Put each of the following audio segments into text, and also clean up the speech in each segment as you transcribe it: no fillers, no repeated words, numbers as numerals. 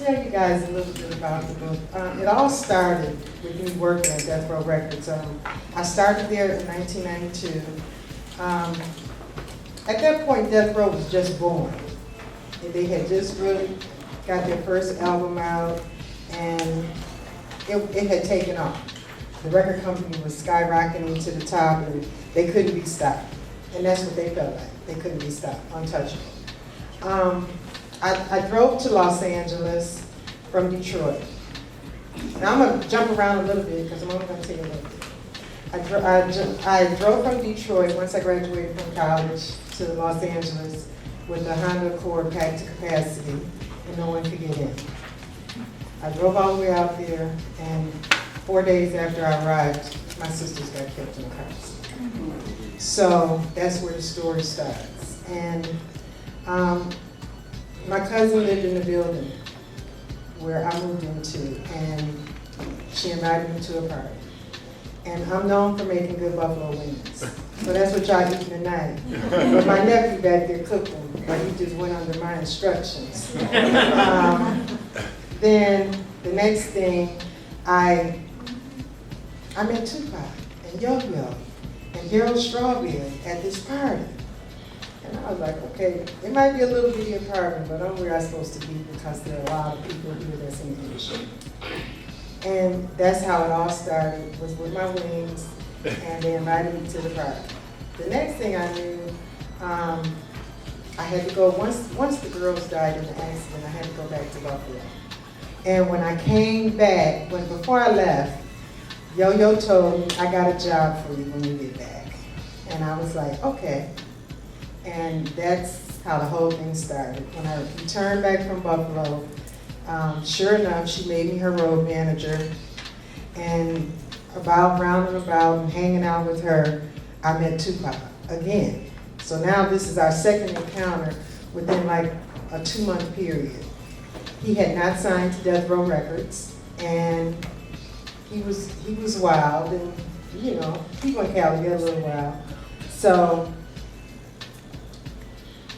tell you guys a little bit about the book. It all started with me working at Death Row Records. I started there in 1992. At that point, Death Row was just born. And they had just really got their first album out, and it had taken off. The record company was skyrocketing to the top, and they couldn't be stopped. And that's what they felt like. They couldn't be stopped, untouchable. I drove to Los Angeles from Detroit. Now I'm gonna jump around a little bit because I'm only gonna tell you a little bit. I drove from Detroit once I graduated from college to Los Angeles with a Honda Accord packed to capacity, and no one could get in. I drove all the way out there, and 4 days after I arrived, my sisters got killed in a car accident. So that's where the story starts. And my cousin lived in the building where I moved into, and she invited me to a party. And I'm known for making good buffalo wings. So that's what y'all eating tonight. But my nephew back there cooked them, but he just went under my instructions. Then the next thing, I met Tupac and Yo-Yo and Daryl Strawberry at this party. And I was like, okay, it might be a little bitty apartment, but I'm where I'm supposed to be because there are a lot of people here that's in the industry. And that's how it all started, was with my wings, and they invited me to the party. The next thing I knew, I had to go, once the girls died in the accident, I had to go back to Buffalo. And when I came back, before I left, Yo-Yo told me, I got a job for you when you get back. And I was like, okay. And that's how the whole thing started. When I returned back from Buffalo, sure enough, she made me her road manager. And round and about and hanging out with her, I met Tupac again. So now this is our second encounter within like a 2-month period. He had not signed to Death Row Records, and he was wild, and you know, people in Cali get a little wild. So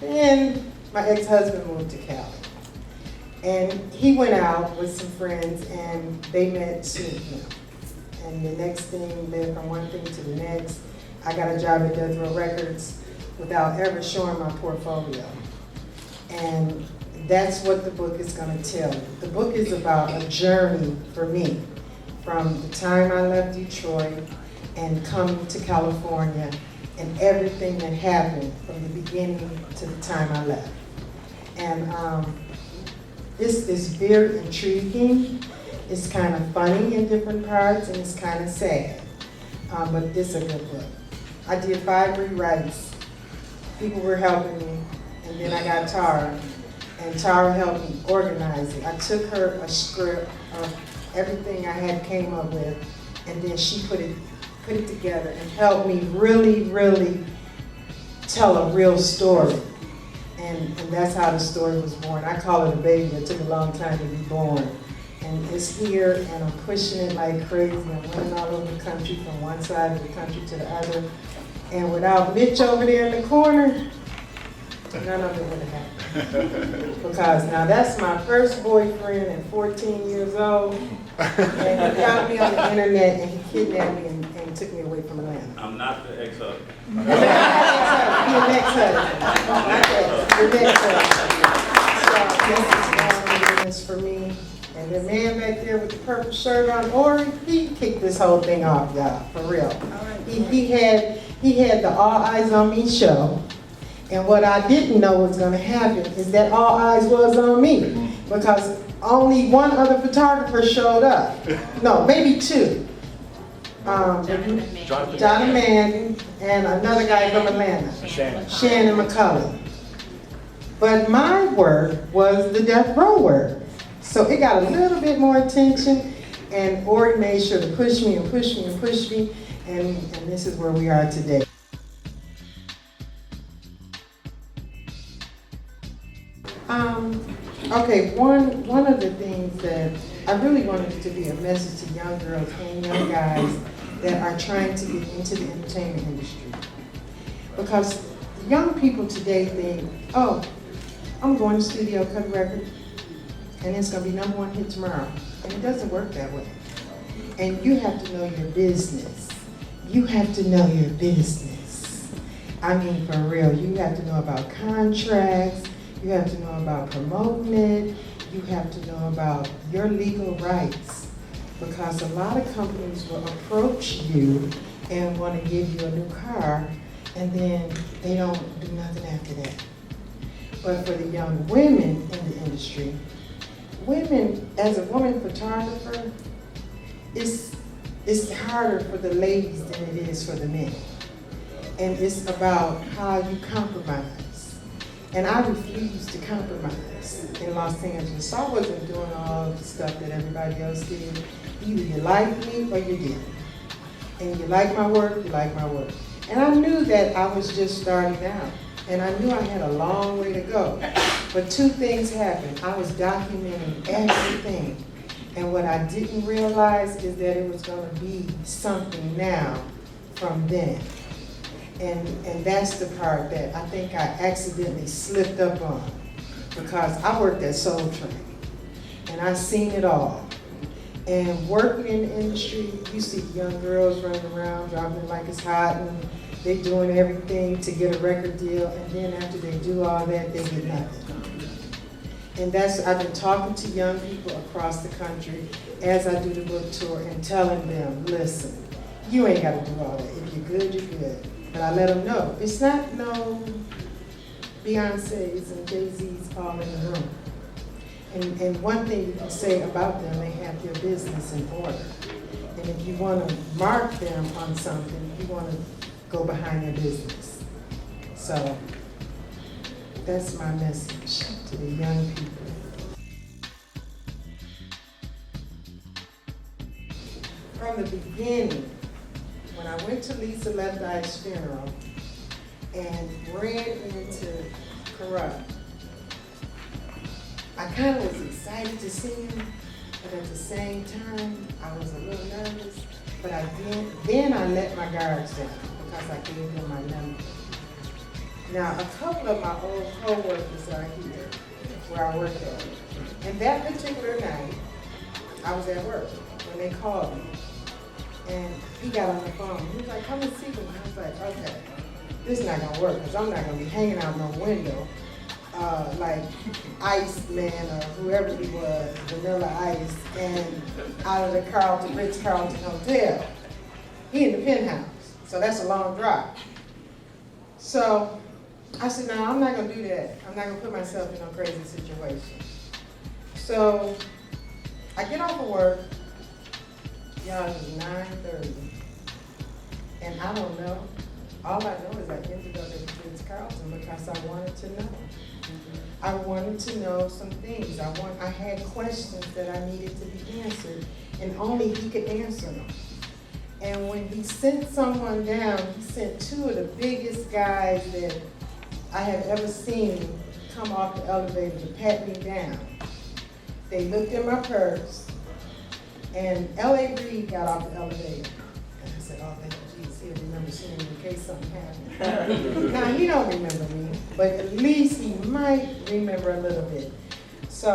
then my ex-husband moved to Cali, and he went out with some friends, and they met Suge Knight. And the next thing, then from one thing to the next, I got a job at Death Row Records without ever showing my portfolio. And that's what the book is going to tell you. The book is about a journey for me from the time I left Detroit and coming to California and everything that happened from the beginning to the time I left. And this is very intriguing. It's kind of funny in different parts, and it's kind of sad. But it's a good book. I did 5 rewrites. People were helping me, and then I got Tara, and Tara helped me organize it. I took her a script of everything I had came up with, and then she put it together and helped me really tell a real story. And that's how the story was born. I call it a baby. It took a long time to be born. And it's here, and I'm pushing it like crazy. I'm running all over the country from one side of the country to the other. And without Mitch over there in the corner, none of it would have happened. Because now that's my first boyfriend at 14 years old. And he got me on the internet, and he kidnapped me and took me away from Atlanta. I'm not the ex-husband. You're the ex-husband. The ex-husband. So this is for me. And the man back there with the purple shirt on, Ori, he kicked this whole thing off, y'all, for real. He had the All Eyes on Me show, and what I didn't know was going to happen is that All Eyes was on me, because only one other photographer showed up. No, maybe 2. John Manning and another guy from Atlanta, Shannon McCullough. But my work was the Death Row work. So it got a little bit more attention, and Ori made sure to push me and push me and push me, and this is where we are today. Okay, one of the things that I really wanted to be a message to young girls and young guys that are trying to get into the entertainment industry. Because young people today think, oh, I'm going to studio, cut a record, and it's gonna be #1 hit tomorrow. And it doesn't work that way. And you have to know your business. You have to know your business. I mean, for real, you have to know about contracts, you have to know about promoting it, you have to know about your legal rights. Because a lot of companies will approach you and want to give you a new car, and then they don't do nothing after that. But for the young women in the industry, women, as a woman photographer, it's harder for the ladies than it is for the men. And it's about how you compromise. And I refused to compromise in Los Angeles. So I wasn't doing all the stuff that everybody else did. Either you liked me or you didn't. And you like my work, you like my work. And I knew that I was just starting out. And I knew I had a long way to go. But two things happened. I was documenting everything. And what I didn't realize is that it was going to be something now from then. And that's the part that I think I accidentally slipped up on. Because I worked at Soul Train. And I seen it all. And working in the industry, you see young girls running around, dropping it like it's hot, and they doing everything to get a record deal, and then after they do all that, they get nothing. And I've been talking to young people across the country as I do the book tour and telling them, listen, you ain't got to do all that. If you're good, you're good. But I let them know, it's not no Beyonce's and Jay-Z's all in the room. And one thing you can say about them, they have their business in order. And if you want to mark them on something, you want to go behind their business. So that's my message to the young people. From the beginning, when I went to Lisa Left Eye's funeral and ran into Corrupt, I kind of was excited to see him, but at the same time, I was a little nervous. But then I let my guards down because I gave him my number. Now, a couple of my old co-workers are here, where I work at. And that particular night, I was at work when they called me. And he got on the phone. He was like, come and see me. I was like, okay, this is not gonna work because I'm not gonna be hanging out no window like Ice Man or whoever he was, Vanilla Ice, and out of the Ritz-Carlton Hotel. He in the penthouse, so that's a long drive. So I said, no, I'm not gonna do that. I'm not gonna put myself in a crazy situation. So I get off of work, y'all, it was 9:30, and I don't know. All I know is I ended up at Ritz-Carlton because I wanted to know. I wanted to know some things. I had questions that I needed to be answered, and only he could answer them. And when he sent someone down, he sent two of the biggest guys that I have ever seen come off the elevator to pat me down. They looked in my purse, and L.A. Reid got off the elevator. And I said, oh, thank you, Jesus, he'll remember seeing me in case something happened. Now, he don't remember me, but at least he might remember a little bit. So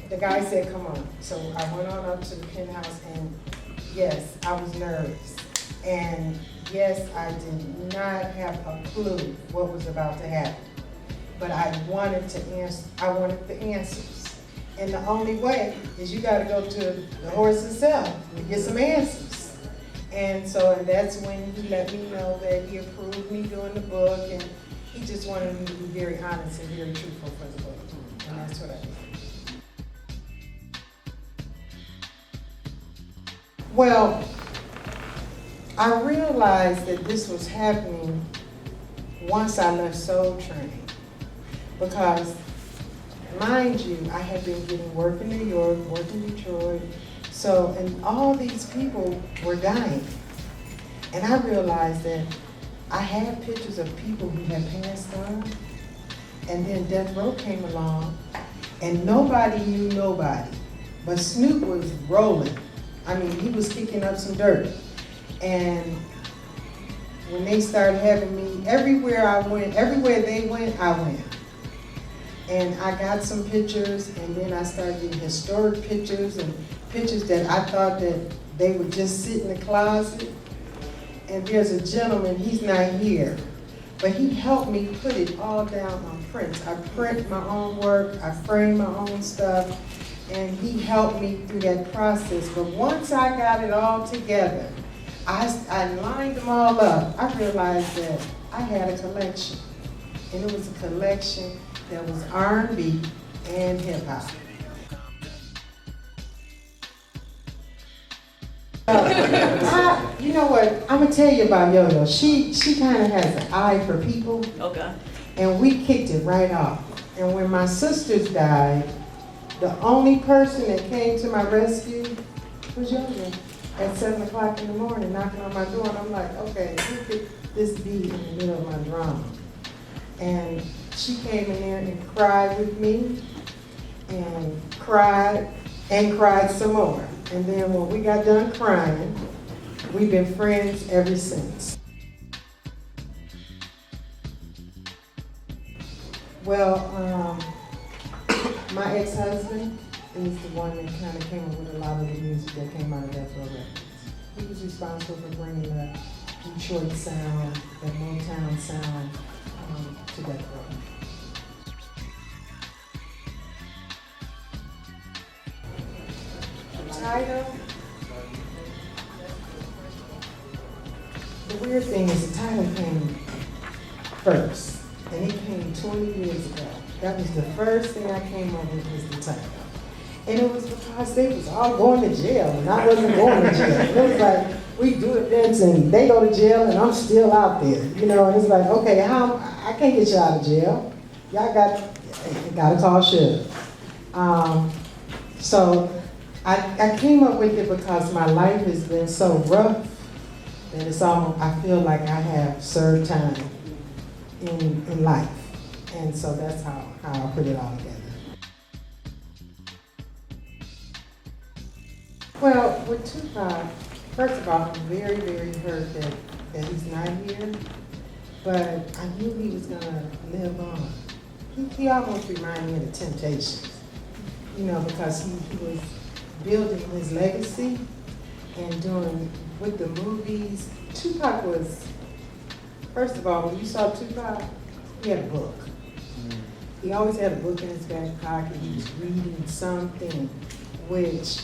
the guy said, come on. So I went on up to the penthouse, and yes, I was nervous. And yes, I did not have a clue what was about to happen. But I wanted the answers. And the only way is you gotta go to the horse itself to get some answers. And that's when he let me know that he approved me doing the book, and he just wanted me to be very honest and very truthful for the book. And that's what I did. Well, I realized that this was happening once I left Soul Train, because mind you, I had been getting work in New York, work in Detroit, and all these people were dying. And I realized that I had pictures of people who had passed on, and then Death Row came along, and nobody knew nobody. But Snoop was rolling. I mean, he was kicking up some dirt. And when they started having me, everywhere I went, everywhere they went, I went. And I got some pictures, and then I started getting historic pictures and pictures that I thought that they would just sit in the closet. And there's a gentleman, he's not here, but he helped me put it all down on prints. I print my own work, I frame my own stuff, and he helped me through that process. But once I got it all together, I lined them all up, I realized that I had a collection. And it was a collection that was R&B and hip hop. You know what? I'm gonna tell you about Yo-Yo. She kind of has an eye for people. Okay. And we kicked it right off. And when my sisters died, the only person that came to my rescue was Yo-Yo at 7 o'clock in the morning, knocking on my door. And I'm like, okay, who could this be in the middle of my drama? And she came in there and cried with me, and cried some more. And then when we got done crying, we've been friends ever since. Well, my ex-husband is the one that kind of came up with a lot of the music that came out of Death Row Records. He was responsible for bringing the Detroit sound, that Motown sound, to Death Row. Title. The weird thing is the title came first, and it came 20 years ago. That was the first thing I came up with was the title. And it was because they was all going to jail, and I wasn't going to jail. It was like, we do events and they go to jail and I'm still out there. You know, and it's like, okay, I can't get you out of jail. Y'all gotta call Suge. So I came up with it because my life has been so rough that it's almost, I feel like I have served time in life. And so that's how I put it all together. Well, with Tupac, first of all, I'm very, very hurt that he's not here, but I knew he was gonna live on. He almost reminded me of the Temptations, you know, because he was building his legacy and doing with the movies. Tupac was, first of all, when you saw Tupac, he had a book. He always had a book in his back pocket. He was reading something, which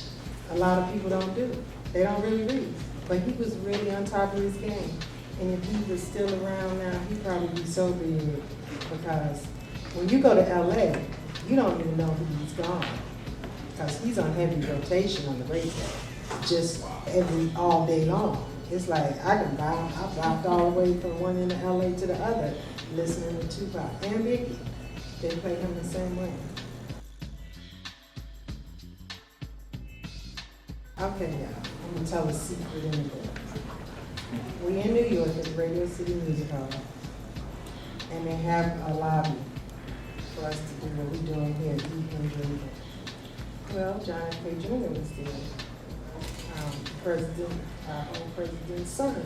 a lot of people don't do. They don't really read. But he was really on top of his game. And if he was still around now, he'd probably be so big, because when you go to LA, you don't even know he's gone, because he's on heavy rotation on the radio, just all day long. It's like I bounced all the way from one end of LA to the other, listening to Tupac and Biggie. They play him the same way. Okay, y'all, I'm gonna tell a secret in the book. We in New York at Radio City Music Hall, and they have a lobby for us to do what we're doing here, eat and drink. Well, John F. K. Jr. was there, our old president's son.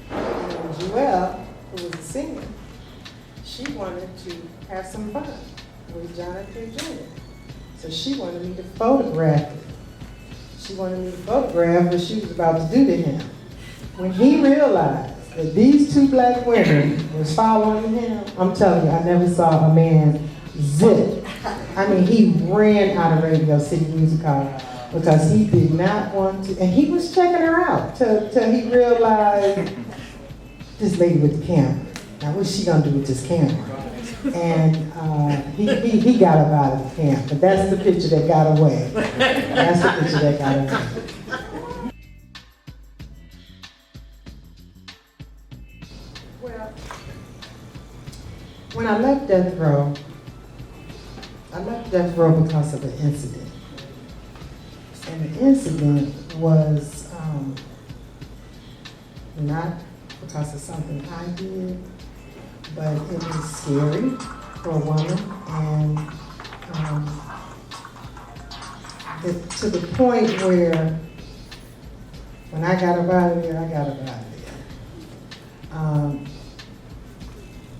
And Joelle, who was a singer, she wanted to have some fun with John F. K. Jr. So she wanted me to photograph it. She wanted me to photograph what she was about to do to him. When he realized that these two black women was following him, I'm telling you, I never saw a man zip. I mean, he ran out of Radio City Music Hall because he did not want to, and he was checking her out till he realized this lady with the camera. Now, what's she gonna do with this camera? And he got up out of the camp, but that's the picture that got away. That's the picture that got away. Well, when I left Death Row because of an incident. And the incident was not because of something I did, but it was scary for a woman, and to the point where when I got up out of there, I got up out of there.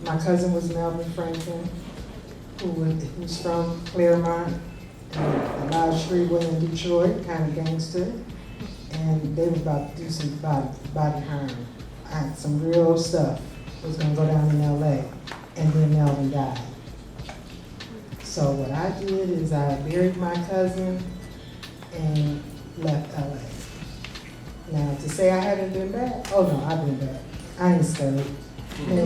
My cousin was Melvin Franklin, who's from Claremont, and a large freeway in Detroit, kind of gangster, and they were about to do some body harm. Some real stuff was gonna go down in LA, and then Melvin died. So what I did is I buried my cousin and left LA. Now, to say I haven't been back, oh no, I've been back. I ain't scared. No,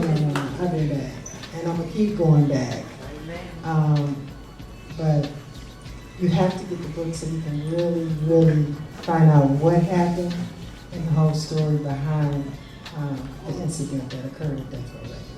I've been back. And I'm gonna keep going back. But you have to get the book so you can really, really find out what happened and the whole story behind the incident that occurred at Death Row Records.